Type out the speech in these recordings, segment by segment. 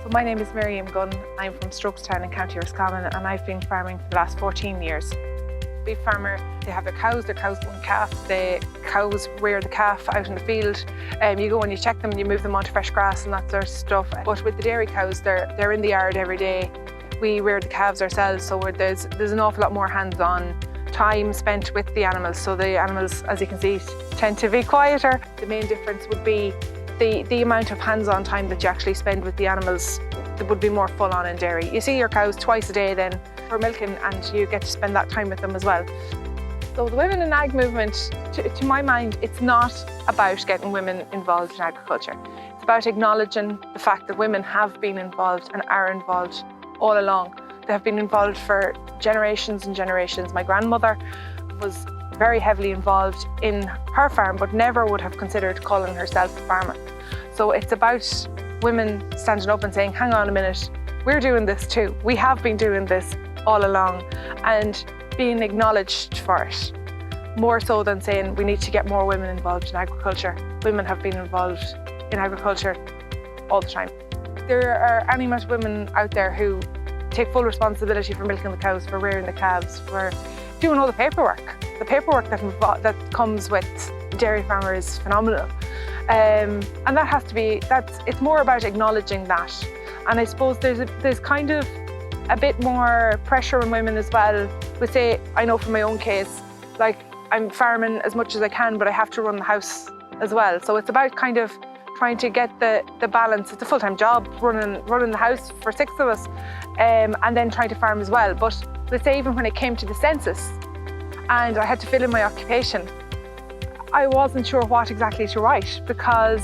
So my name is Miriam Gunn. I'm from Strokestown in County Roscommon, and I've been farming for the last 14 years. Beef farmer, they have their cows one calf. The cows rear the calf out in the field. You go and you check them and you move them onto fresh grass and that sort of stuff. But with the dairy cows, they're in the yard every day. We rear the calves ourselves, so there's an awful lot more hands-on time spent with the animals. So the animals, as you can see, tend to be quieter. The main difference would be the amount of hands-on time that you actually spend with the animals. It would be more full-on in dairy. You see your cows twice a day then for milking, and you get to spend that time with them as well. So the Women in Ag movement, to my mind, it's not about getting women involved in agriculture. It's about acknowledging the fact that women have been involved and are involved all along. They have been involved for generations and generations. My grandmother was very heavily involved in her farm, but never would have considered calling herself a farmer. So it's about women standing up and saying, hang on a minute, we're doing this too. We have been doing this all along, and being acknowledged for it. More so than saying we need to get more women involved in agriculture. Women have been involved in agriculture all the time. There are any amount of women out there who take full responsibility for milking the cows, for rearing the calves, for doing all the paperwork. The paperwork that comes with dairy farmer is phenomenal. And that has to be, it's more about acknowledging that. And I suppose there's kind of a bit more pressure on women as well. We say, I know from my own case, like I'm farming as much as I can, but I have to run the house as well. So it's about kind of trying to get the balance. It's a full-time job running the house for 6 of us, and then trying to farm as well. But let's say even when it came to the census and I had to fill in my occupation, I wasn't sure what exactly to write, because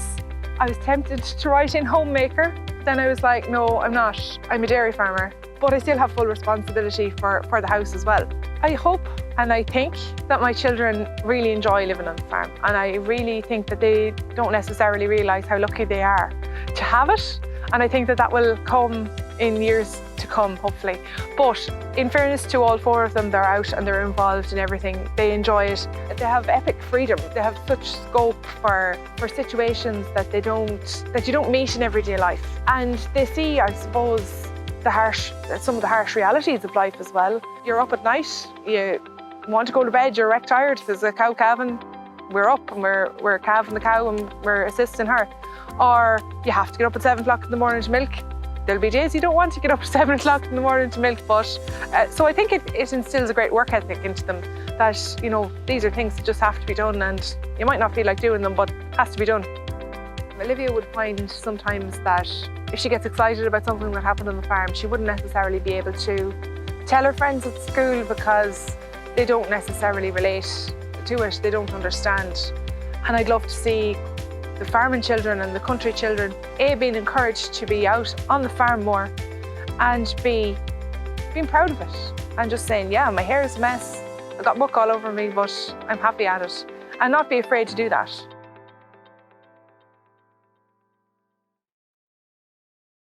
I was tempted to write in homemaker. Then I was like, no, I'm not. I'm a dairy farmer, but I still have full responsibility for the house as well. I hope and I think that my children really enjoy living on the farm, and I really think that they don't necessarily realise how lucky they are to have it, and I think that will come in years to come, hopefully. But in fairness to all 4 of them, they're out and they're involved in everything. They enjoy it. They have epic freedom. They have such scope for situations that you don't meet in everyday life. And they see, I suppose, some of the harsh realities of life as well. You're up at night, you want to go to bed, you're wreck tired, there's a cow calving, we're up and we're calving the cow and we're assisting her. Or you have to get up at 7 o'clock in the morning to milk. There'll be days you don't want to get up at 7 o'clock in the morning to milk, but so I think it instills a great work ethic into them, that, you know, these are things that just have to be done, and you might not feel like doing them, but it has to be done. Olivia would find sometimes that if she gets excited about something that happened on the farm, she wouldn't necessarily be able to tell her friends at school, because they don't necessarily relate to it, they don't understand. And I'd love to see the farming children and the country children, A, being encouraged to be out on the farm more, and B, being proud of it and just saying, yeah, my hair is a mess, I've got muck all over me, but I'm happy at it, and not be afraid to do that.